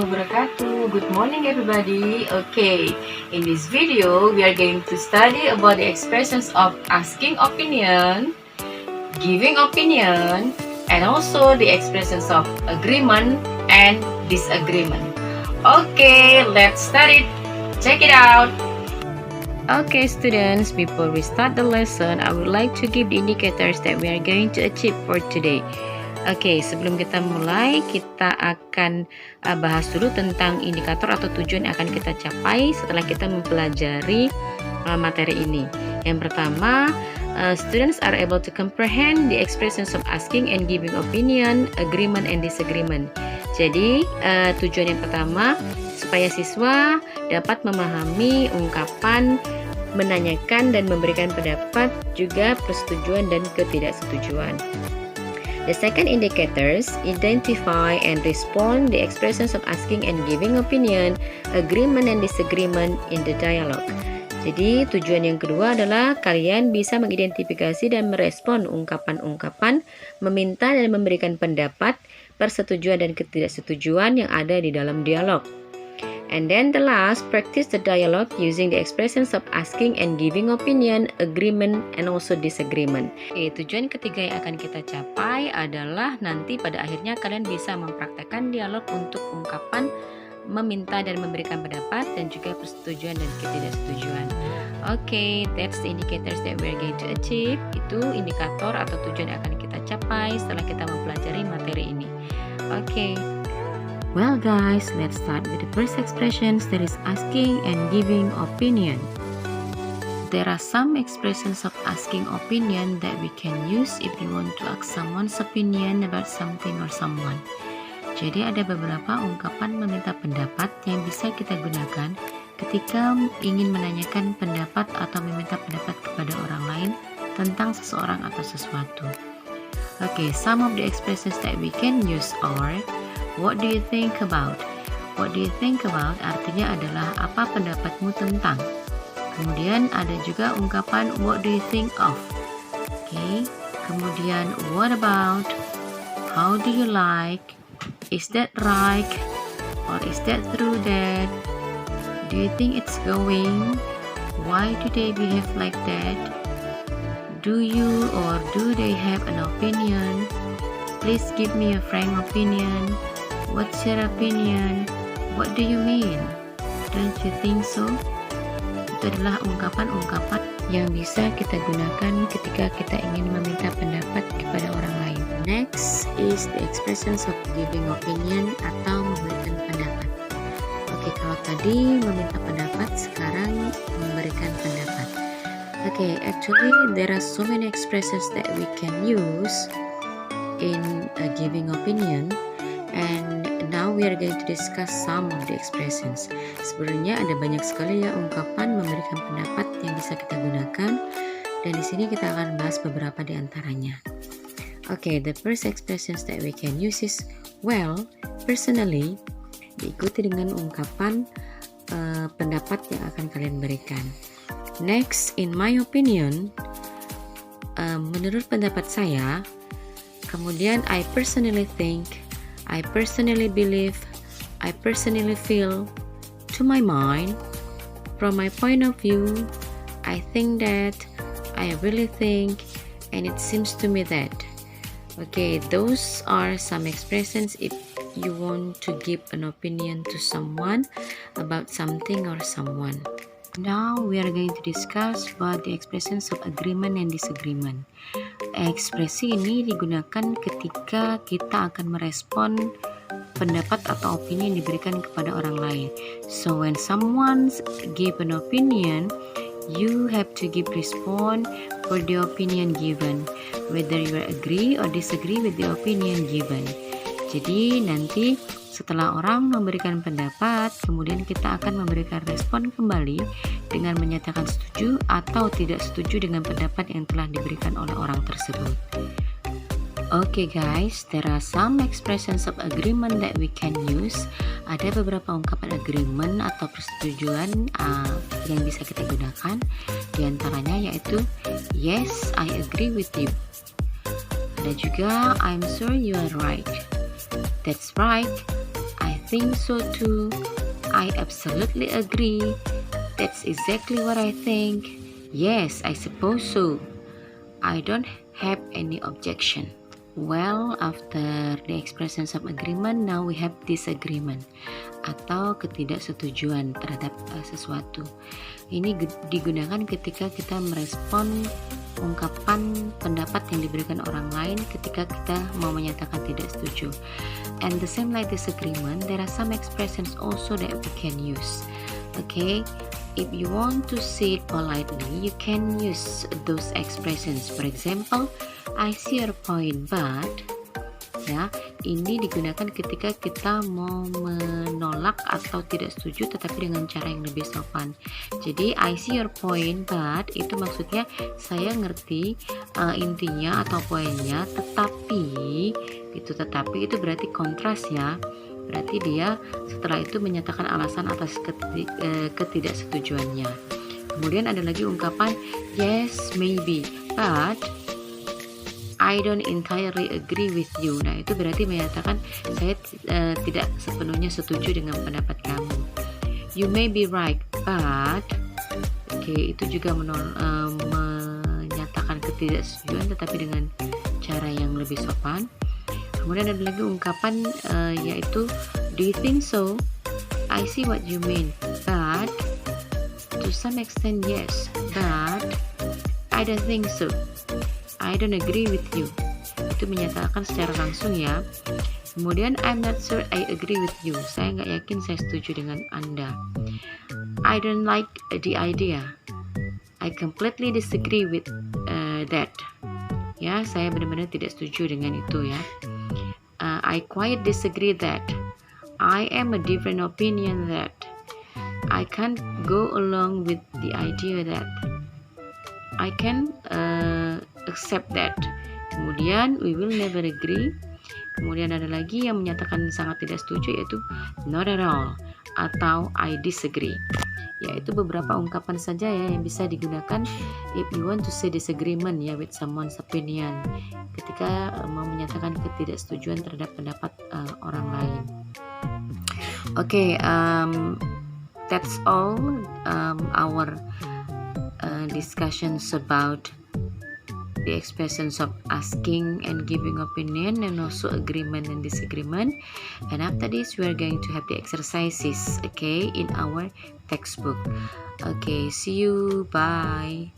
wabarakatuh. Good morning everybody. Okay, in this video we are going to study about the expressions of asking opinion, giving opinion, and also the expressions of agreement and disagreement. Okay, let's start it. Check it out. Okay students, before we start the lesson, I would like to give the indicators that we are going to achieve for today. Oke, sebelum kita mulai, kita akan bahas dulu tentang indikator atau tujuan yang akan kita capai setelah kita mempelajari materi ini. Yang pertama, students are able to comprehend the expressions of asking and giving opinion, agreement and disagreement. Jadi, tujuan yang pertama, supaya siswa dapat memahami ungkapan menanyakan dan memberikan pendapat, juga persetujuan dan ketidaksetujuan. The second indicators identify and respond the expressions of asking and giving opinion, agreement and disagreement in the dialogue. Jadi tujuan yang kedua adalah kalian bisa mengidentifikasi dan merespon ungkapan-ungkapan, meminta dan memberikan pendapat, persetujuan dan ketidaksetujuan yang ada di dalam dialog. And then the last, practice the dialogue using the expressions of asking and giving opinion, agreement, and also disagreement. Tujuan ketiga yang akan kita capai adalah nanti pada akhirnya kalian bisa mempraktekkan dialog untuk ungkapan meminta dan memberikan pendapat dan juga persetujuan dan ketidaksetujuan. Okay, that's the indicators that we are going to achieve. Itu indikator atau tujuan yang akan kita capai setelah kita mempelajari materi ini. Okay. Well guys, let's start with the first expressions, that is asking and giving opinion. There are some expressions of asking opinion that we can use if we want to ask someone's opinion about something or someone. Jadi ada beberapa ungkapan meminta pendapat yang bisa kita gunakan ketika ingin menanyakan pendapat atau meminta pendapat kepada orang lain tentang seseorang atau sesuatu. Okay, some of the expressions that we can use are what do you think about? What do you think about artinya adalah apa pendapatmu tentang. Kemudian ada juga ungkapan what do you think of? Okay. Kemudian what about? How do you like? Is that right? Or is that true that? Do you think it's going? Why do they behave like that? Do you or do they have an opinion? Please give me a frank opinion. What's your opinion? What do you mean? Don't you think so? Itu adalah ungkapan-ungkapan yang bisa kita gunakan ketika kita ingin meminta pendapat kepada orang lain. Next is the expressions of giving opinion atau memberikan pendapat. Oke, kalau tadi meminta pendapat, sekarang memberikan pendapat. Oke, actually there are so many expressions that we can use in giving opinion. And now we are going to discuss some of the expressions. Sebenarnya ada banyak sekali ya ungkapan memberikan pendapat yang bisa kita gunakan, dan di sini kita akan bahas beberapa di antaranya. Okay, the first expressions that we can use is well, personally, diikuti dengan ungkapan pendapat yang akan kalian berikan. Next, in my opinion, menurut pendapat saya. Kemudian I personally think, I personally believe, I personally feel, to my mind, from my point of view, I think that, I really think, and it seems to me that. Okay, those are some expressions if you want to give an opinion to someone about something or someone. Now we are going to discuss about the expressions of agreement and disagreement. Ekspresi ini digunakan ketika kita akan merespon pendapat atau opini yang diberikan kepada orang lain. So when someone give an opinion, you have to give response for the opinion given, whether you agree or disagree with the opinion given. Jadi nanti setelah orang memberikan pendapat, kemudian kita akan memberikan respon kembali dengan menyatakan setuju atau tidak setuju dengan pendapat yang telah diberikan oleh orang tersebut. Okay guys, there are some expressions of agreement that we can use. Ada beberapa ungkapan agreement atau persetujuan yang bisa kita gunakan. Di antaranya yaitu yes, I agree with you. Ada juga I'm sure you are right. That's right. I think so too. I absolutely agree. That's exactly what I think. Yes, I suppose so. I don't have any objection. Well, after the expressions of agreement, now we have disagreement atau ketidaksetujuan terhadap sesuatu. Ini digunakan ketika kita merespon ungkapan pendapat yang diberikan orang lain ketika kita mau menyatakan tidak setuju. And the same like disagreement, there are some expressions also that we can use. Okay, if you want to say it politely, you can use those expressions. For example, I see your point, but ya, ini digunakan ketika kita mau menolak atau tidak setuju tetapi dengan cara yang lebih sopan. Jadi I see your point, but itu maksudnya saya ngerti intinya atau poinnya, tetapi itu berarti kontras ya. Berarti dia setelah itu menyatakan alasan atas ketidaksetujuannya. Kemudian ada lagi ungkapan yes, maybe, but I don't entirely agree with you. Nah, itu berarti menyatakan saya tidak sepenuhnya setuju dengan pendapat kamu. You may be right, but itu juga menyatakan ketidaksetujuan tetapi dengan cara yang lebih sopan. Kemudian ada lagi ungkapan yaitu do you think so? I see what you mean, but to some extent yes, but I don't think so. I don't agree with you. Itu menyatakan secara langsung ya. Kemudian I'm not sure I agree with you. Saya nggak yakin saya setuju dengan Anda. I don't like the idea. I completely disagree with that. Ya, saya benar-benar tidak setuju dengan itu ya. I quite disagree that. I am a different opinion that. I can't go along with the idea that. I can accept that. Kemudian we will never agree. Kemudian ada lagi yang menyatakan sangat tidak setuju yaitu not at all atau I disagree. Yaitu beberapa ungkapan saja ya yang bisa digunakan if you want to say disagreement ya with someone's opinion ketika mau menyatakan ketidaksetujuan terhadap pendapat orang lain. Okay, that's all our discussions about the expressions of asking and giving opinion and also agreement and disagreement. And after this we are going to have the exercises, okay, in our textbook. Okay, see you, bye.